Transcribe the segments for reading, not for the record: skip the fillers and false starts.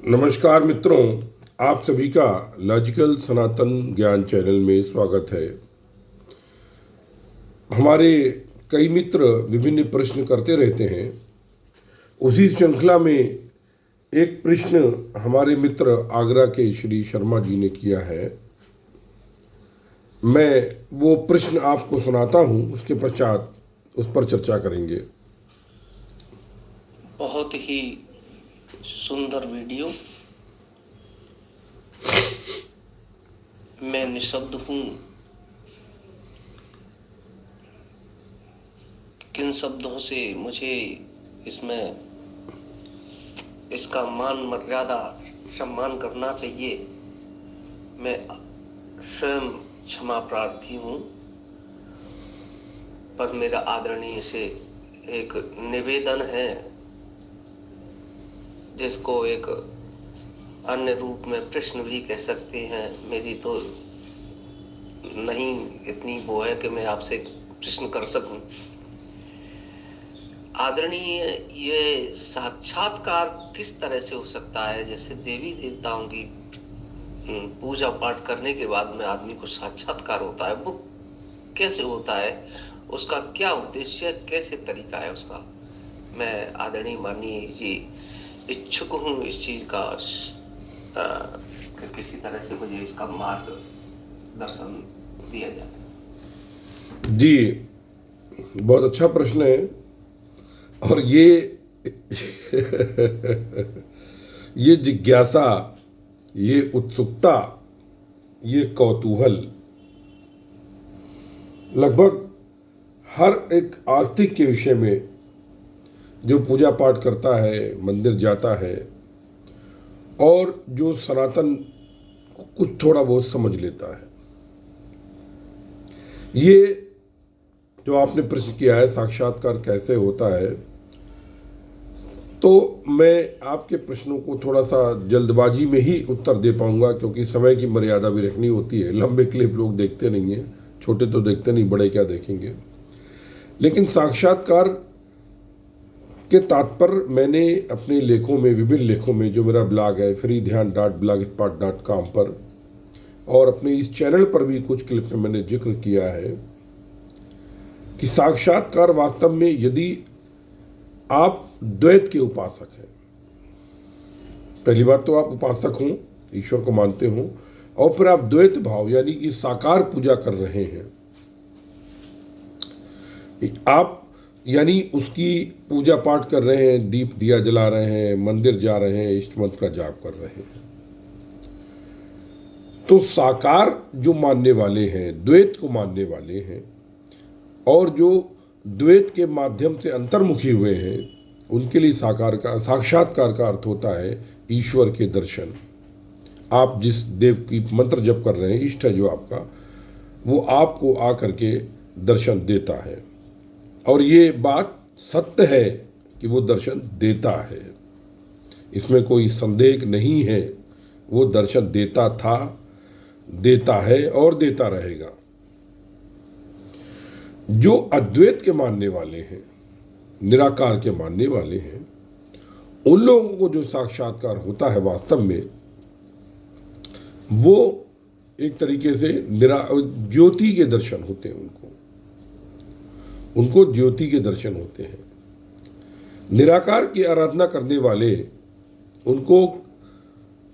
नमस्कार मित्रों, आप सभी का लॉजिकल सनातन ज्ञान चैनल में स्वागत है। हमारे कई मित्र विभिन्न प्रश्न करते रहते हैं। उसी श्रृंखला में एक प्रश्न हमारे मित्र आगरा के श्री शर्मा जी ने किया है। मैं वो प्रश्न आपको सुनाता हूँ, उसके पश्चात उस पर चर्चा करेंगे। बहुत ही सुंदर वीडियो। मैं निशब्द हूँ। किन शब्दों से मुझे इसमें इसका मान मर्यादा सम्मान करना चाहिए, मैं स्वयं क्षमा प्रार्थी हूँ। पर मेरा आदरणीय से एक निवेदन है, जिसको एक अन्य रूप में प्रश्न भी कह सकते हैं। मेरी तो नहीं इतनी वो है कि मैं आपसे प्रश्न कर सकूं। आदरणीय, ये साक्षात्कार किस तरह से हो सकता है? जैसे देवी देवताओं की पूजा पाठ करने के बाद में आदमी को साक्षात्कार होता है, वो कैसे होता है? उसका क्या उद्देश्य है, कैसे तरीका है उसका? मैं आदरणीय माननीय जी इच्छुक हूँ इस चीज का कि किसी तरह से मुझे इसका मार्गदर्शन दिया जाए। जी, बहुत अच्छा प्रश्न है। और ये जिज्ञासा, ये उत्सुकता, ये कौतूहल लगभग हर एक आस्तिक के विषय में, जो पूजा पाठ करता है, मंदिर जाता है और जो सनातन को कुछ थोड़ा बहुत समझ लेता है। ये जो आपने प्रश्न किया है, साक्षात्कार कैसे होता है, तो मैं आपके प्रश्नों को थोड़ा सा जल्दबाजी में ही उत्तर दे पाऊंगा, क्योंकि समय की मर्यादा भी रखनी होती है। लंबे क्लिप लोग देखते नहीं हैं, छोटे तो देखते नहीं, बड़े क्या देखेंगे। लेकिन साक्षात्कार के तात्पर्य मैंने अपने लेखों में, विभिन्न लेखों में, जो मेरा ब्लॉग है freedhyan.blogspot.com पर, और अपने इस चैनल पर भी कुछ क्लिप में मैंने जिक्र किया है कि साक्षात्कार वास्तव में, यदि आप द्वैत के उपासक हैं, पहली बार तो आप उपासक हों, ईश्वर को मानते हों, और फिर आप द्वैत भाव यानी कि साकार पूजा कर रहे हैं, आप यानी उसकी पूजा पाठ कर रहे हैं, दीप दिया जला रहे हैं, मंदिर जा रहे हैं, इष्ट मंत्र का जाप कर रहे हैं, तो साकार जो मानने वाले हैं, द्वैत को मानने वाले हैं, और जो द्वैत के माध्यम से अंतर्मुखी हुए हैं, उनके लिए साक्षात्कार का अर्थ होता है ईश्वर के दर्शन। आप जिस देव की मंत्र जप कर रहे हैं, इष्ट है जो आपका, वो आपको आकर के दर्शन देता है। और ये बात सत्य है कि वो दर्शन देता है, इसमें कोई संदेह नहीं है। वो दर्शन देता था, देता है और देता रहेगा। जो अद्वैत के मानने वाले हैं, निराकार के मानने वाले हैं, उन लोगों को जो साक्षात्कार होता है वास्तव में, वो एक तरीके से ज्योति के दर्शन होते हैं। उनको ज्योति के दर्शन होते हैं। निराकार की आराधना करने वाले, उनको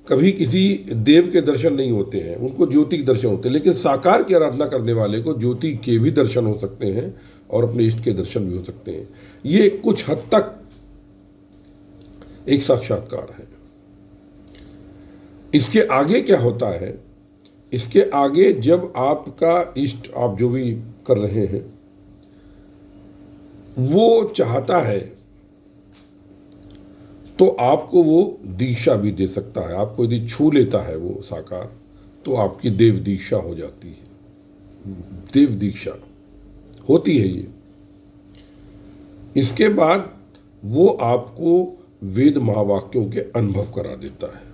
कभी किसी देव के दर्शन नहीं होते हैं, उनको ज्योति के दर्शन होते हैं। लेकिन साकार की आराधना करने वाले को ज्योति के भी दर्शन हो सकते हैं और अपने इष्ट के दर्शन भी हो सकते हैं। ये कुछ हद तक एक साक्षात्कार है। इसके आगे क्या होता है? इसके आगे जब आपका इष्ट, आप जो भी कर रहे हैं, वो चाहता है तो आपको वो दीक्षा भी दे सकता है। आपको यदि छू लेता है वो साकार, तो आपकी देव दीक्षा हो जाती है। देव दीक्षा होती है ये। इसके बाद वो आपको वेद महावाक्यों के अनुभव करा देता है।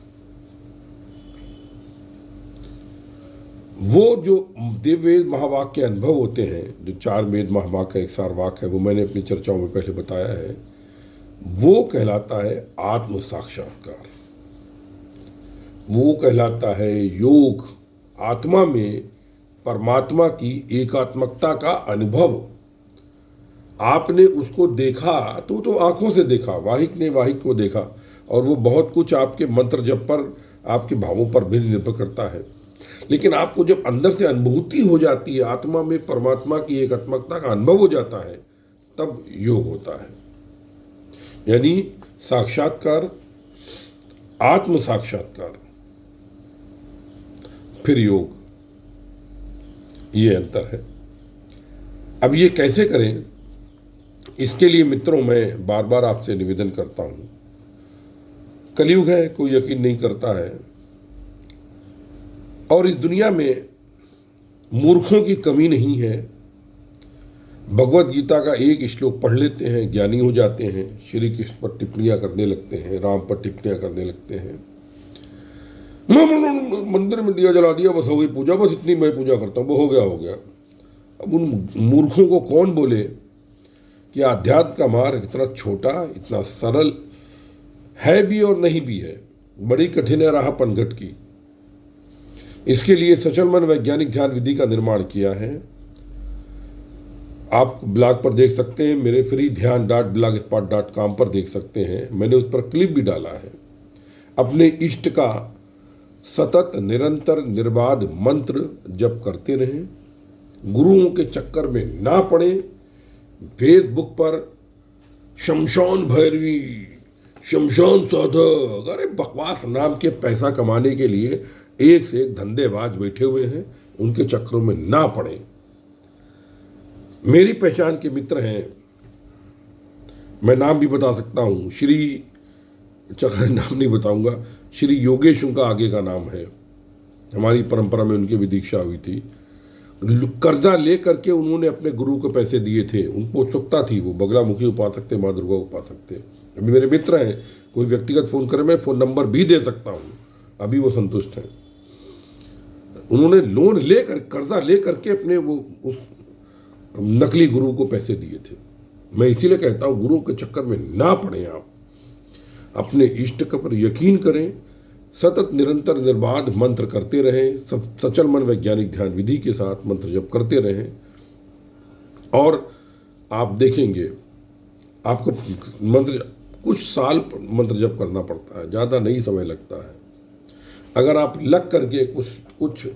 वो जो देव वेद महावाक्य अनुभव होते हैं, जो 4 वेद महावाक्य एक सार वाक्य है, वो मैंने अपनी चर्चाओं में पहले बताया है, वो कहलाता है आत्म साक्षात्कार। वो कहलाता है योग। आत्मा में परमात्मा की एकात्मकता का अनुभव। आपने उसको देखा तो आंखों से देखा, वाहिक ने वाहिक को देखा, और वो बहुत कुछ आपके मंत्र जप पर, आपके भावों पर भी निर्भर करता है। लेकिन आपको जब अंदर से अनुभूति हो जाती है, आत्मा में परमात्मा की एकात्मकता का अनुभव हो जाता है, तब योग होता है। यानी साक्षात्कार, आत्म साक्षात्कार, फिर योग, ये अंतर है। अब ये कैसे करें, इसके लिए मित्रों मैं बार बार आपसे निवेदन करता हूँ। कलयुग है, कोई यकीन नहीं करता है, और इस दुनिया में मूर्खों की कमी नहीं है। भगवत गीता का एक श्लोक पढ़ लेते हैं, ज्ञानी हो जाते हैं, श्री कृष्ण पर टिप्पणियाँ करने लगते हैं, राम पर टिप्पणियाँ करने लगते हैं। मंदिर में दिया जला दिया, बस हो गई पूजा, बस इतनी मैं पूजा करता हूँ, वो हो गया। अब उन मूर्खों को कौन बोले कि आध्यात्म का मार्ग इतना छोटा, इतना सरल है भी और नहीं भी है, बड़ी कठिन है राह पनघट की। इसके लिए सचल मन वैज्ञानिक ध्यान विधि का निर्माण किया है। आप ब्लॉग पर देख सकते हैं, मेरे freedhyan.blogspot.com पर देख सकते हैं। मैंने उस पर क्लिप भी डाला है। अपने इष्ट का सतत निरंतर निर्बाध मंत्र जप करते रहें, गुरुओं के चक्कर में ना पड़े। फेसबुक पर शमशान भैरवी, शमशान साधक, अरे बकवास नाम के पैसा कमाने के लिए एक से एक धंधेबाज बैठे हुए हैं, उनके चक्करों में ना पड़े। मेरी पहचान के मित्र हैं, मैं नाम भी बता सकता हूँ, नाम नहीं बताऊंगा, श्री योगेश उनका आगे का नाम है। हमारी परंपरा में उनकी भी दीक्षा हुई थी। कर्जा ले करके उन्होंने अपने गुरु को पैसे दिए थे। उनको उत्सुकता थी, वो बगलामुखी उपासक थे, माँ दुर्गा उपासक थे। अभी मेरे मित्र हैं, कोई व्यक्तिगत फ़ोन करे, मैं फ़ोन नंबर भी दे सकता हूँ, अभी वो संतुष्ट हैं। उन्होंने लोन लेकर, कर्जा ले करके अपने वो उस नकली गुरु को पैसे दिए थे। मैं इसीलिए कहता हूँ, गुरु के चक्कर में ना पड़े। आप अपने इष्ट पर यकीन करें, सतत निरंतर निर्बाध मंत्र करते रहें, सब सचल मन वैज्ञानिक ध्यान विधि के साथ मंत्र जप करते रहें, और आप देखेंगे आपको मंत्र कुछ साल मंत्र जप करना पड़ता है, ज़्यादा नहीं समय लगता है। अगर आप लग करके कुछ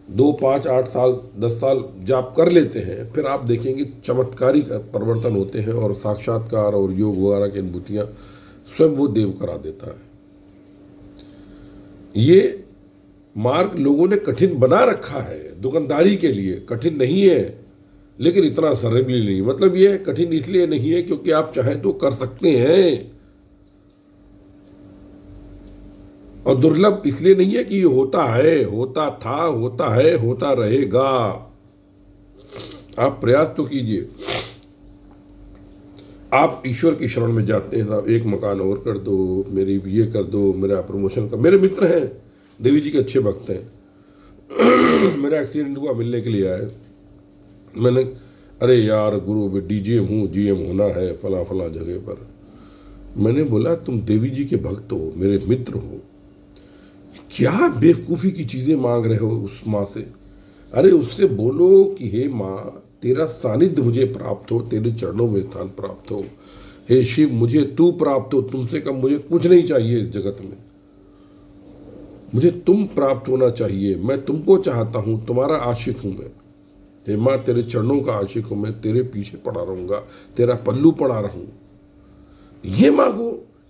2, 5, 8 साल, 10 साल जाप कर लेते हैं, फिर आप देखेंगे चमत्कारिक परिवर्तन होते हैं, और साक्षात्कार और योग वगैरह की अनुभूतियाँ स्वयं वो देव करा देता है। ये मार्ग लोगों ने कठिन बना रखा है, दुकानदारी के लिए कठिन नहीं है, लेकिन इतना सरल भी नहीं। मतलब ये कठिन इसलिए नहीं है क्योंकि आप चाहें तो कर सकते हैं, और दुर्लभ इसलिए नहीं है कि ये होता है, होता था, होता है, होता रहेगा। आप प्रयास तो कीजिए। आप ईश्वर की शरण में जाते हैं, साहब एक मकान और कर दो, मेरी ये कर दो, मेरा प्रमोशन कर। मेरे मित्र हैं, देवी जी के अच्छे भक्त हैं। मेरा एक्सीडेंट हुआ, मिलने के लिए आए। मैंने, अरे यार गुरु, डीजीएम हूँ, जीएम होना है फला फला जगह पर। मैंने बोला, तुम देवी जी के भक्त हो, मेरे मित्र हो, क्या बेवकूफ़ी की चीज़ें मांग रहे हो उस माँ से? अरे उससे बोलो कि हे माँ, तेरा सानिध्य मुझे प्राप्त हो, तेरे चरणों में स्थान प्राप्त हो। हे शिव, मुझे तू प्राप्त हो, तुमसे कम मुझे कुछ नहीं चाहिए इस जगत में, मुझे तुम प्राप्त होना चाहिए। मैं तुमको चाहता हूँ, तुम्हारा आशिक हूँ मैं। हे माँ, तेरे चरणों का आशिक हूँ मैं, तेरे पीछे पड़ा रहूँगा, तेरा पल्लू पड़ा रहूँ। ये मांगो,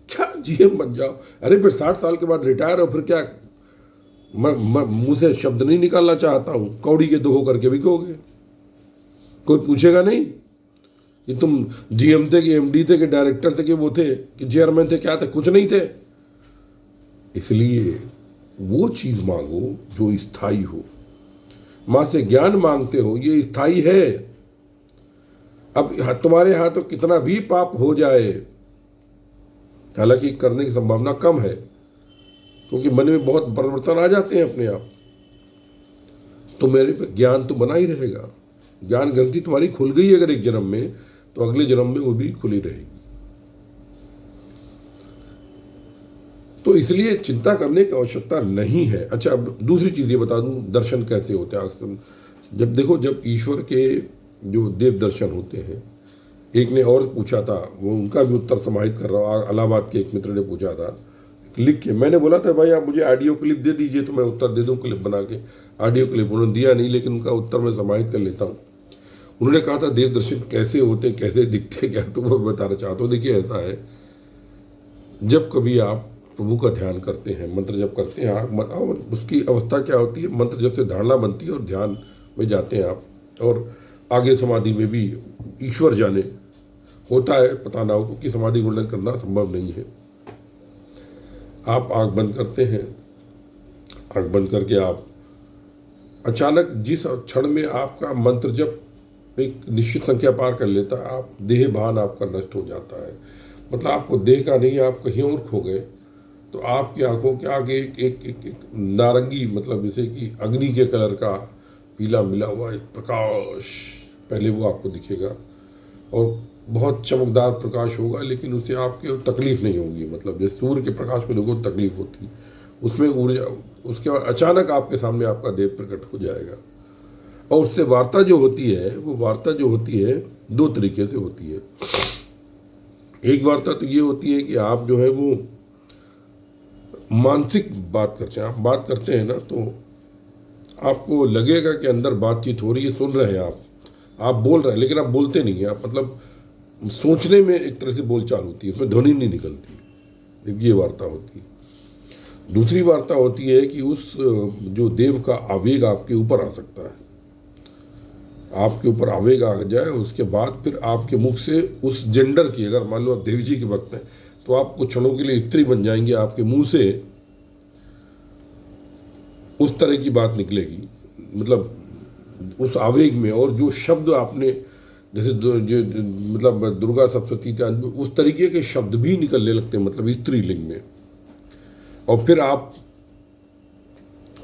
क्या जीएम बन जाओ। अरे फिर 60 साल के बाद रिटायर हो, फिर क्या? मैं मुँह से शब्द नहीं निकालना चाहता हूँ, कौड़ी के 2 होकर के बिकोगे। कोई पूछेगा नहीं कि तुम जीएम थे कि एमडी थे कि डायरेक्टर थे कि वो थे कि चेयरमैन थे, क्या थे? कुछ नहीं थे। इसलिए वो चीज़ मांगो जो स्थायी हो। माँ से ज्ञान मांगते हो, ये स्थायी है। अब तुम्हारे यहाँ तो कितना भी पाप हो जाए, हालांकि करने की संभावना कम है, क्योंकि मन में बहुत परिवर्तन आ जाते हैं अपने आप, तो मेरे पे ज्ञान तो बना ही रहेगा। ज्ञान ग्रंथि तुम्हारी खुल गई अगर एक जन्म में, तो अगले जन्म में वो भी खुली रहेगी। तो इसलिए चिंता करने की आवश्यकता नहीं है। अच्छा, अब दूसरी चीज़ ये बता दूं, दर्शन कैसे होते हैं अक्सर। जब देखो, जब ईश्वर के जो देव दर्शन होते हैं, एक ने और पूछा था, वो उनका भी उत्तर समाहित कर रहा हूँ। इलाहाबाद के एक मित्र ने पूछा था लिख के, मैंने बोला था भाई आप मुझे ऑडियो क्लिप दे दीजिए तो मैं उत्तर दे दूँ क्लिप बना के। ऑडियो क्लिप उन्होंने दिया नहीं, लेकिन उनका उत्तर मैं समाहित कर लेता हूँ। उन्होंने कहा था देव दर्शन कैसे होते हैं, कैसे दिखते हैं, क्या, तो वो बताना चाहता हूँ। देखिए ऐसा है, जब कभी आप प्रभु का ध्यान करते हैं, मंत्र जप करते हैं आप, और उसकी अवस्था क्या होती है, मंत्र जब से धारणा बनती है और ध्यान में जाते हैं आप, और आगे समाधि में भी ईश्वर जाने होता है, पता ना हो, क्योंकि समाधि वर्णन करना संभव नहीं है। आप आँख बंद करते हैं, आँख बंद करके आप अचानक जिस क्षण में आपका मंत्र जब एक निश्चित संख्या पार कर लेता है, आप देह भान आपका नष्ट हो जाता है। मतलब आपको देह का नहीं, आप कहीं और खो गए, तो आपकी आंखों के आगे एक नारंगी, मतलब जैसे कि अग्नि के कलर का पीला मिला हुआ एक प्रकाश पहले वो आपको दिखेगा, और बहुत चमकदार प्रकाश होगा, लेकिन उससे आपके तकलीफ नहीं होगी। मतलब जैसे सूर्य के प्रकाश को देखो तकलीफ होती है, उसमें ऊर्जा, उसके बाद अचानक आपके सामने आपका देव प्रकट हो जाएगा। और उससे वार्ता जो होती है, वो वार्ता जो होती है दो तरीके से होती है। एक वार्ता तो ये होती है कि आप जो है वो मानसिक बात करते हैं। आप बात करते हैं ना, तो आपको लगेगा कि अंदर बातचीत हो रही है, सुन रहे हैं आप बोल रहे हैं, लेकिन आप बोलते नहीं हैं। आप मतलब सोचने में एक तरह से बोलचाल होती है, उसमें ध्वनि नहीं निकलती। एक ये वार्ता होती है। दूसरी वार्ता होती है कि उस जो देव का आवेग आपके ऊपर आ सकता है, आपके ऊपर आवेग आ जाए, उसके बाद फिर आपके मुख से उस जेंडर की, अगर मान लो आप देवी जी के भक्त हैं, तो आप कुछ क्षणों के लिए स्त्री बन जाएंगे, आपके मुंह से उस तरह की बात निकलेगी, मतलब उस आवेग में। और जो शब्द आपने, जैसे मतलब दुर्गा सप्तशती, उस तरीके के शब्द भी निकलने लगते हैं, मतलब स्त्रीलिंग में। और फिर आप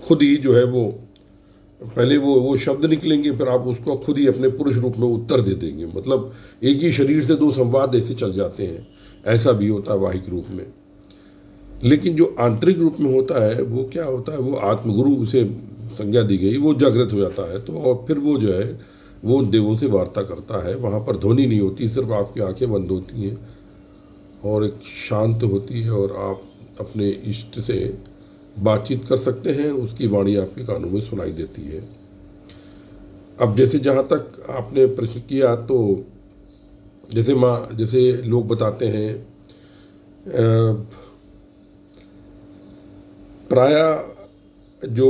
खुद ही जो है वो, पहले वो शब्द निकलेंगे, फिर आप उसको खुद ही अपने पुरुष रूप में उत्तर दे देंगे। मतलब एक ही शरीर से दो संवाद ऐसे चल जाते हैं, ऐसा भी होता है वाहिक रूप में। लेकिन जो आंतरिक रूप में होता है वो क्या होता है, वो आत्मगुरु, उसे संज्ञा दी गई, वो जागृत हो जाता है। तो और फिर वो जो है वो देवों से वार्ता करता है। वहाँ पर ध्वनि नहीं होती, सिर्फ आपकी आंखें बंद होती हैं और एक शांत होती है, और आप अपने इष्ट से बातचीत कर सकते हैं, उसकी वाणी आपके कानों में सुनाई देती है। अब जैसे जहाँ तक आपने प्रश्न किया, तो जैसे लोग बताते हैं, प्रायः जो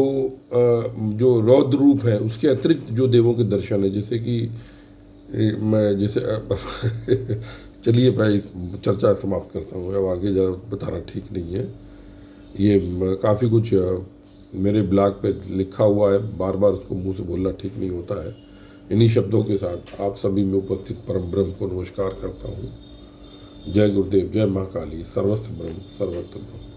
रौद्र रूप है उसके अतिरिक्त जो देवों के दर्शन है, जैसे कि चलिए मैं चर्चा समाप्त करता हूँ, अब आगे बताना ठीक नहीं है। ये काफ़ी कुछ मेरे ब्लॉग पे लिखा हुआ है, बार बार उसको मुंह से बोलना ठीक नहीं होता है। इन्हीं शब्दों के साथ आप सभी में उपस्थित परम ब्रह्म को नमस्कार करता हूँ। जय गुरुदेव, जय महाकाली, सर्वस्व ब्रह्म सर्वत्र ब्रह्म।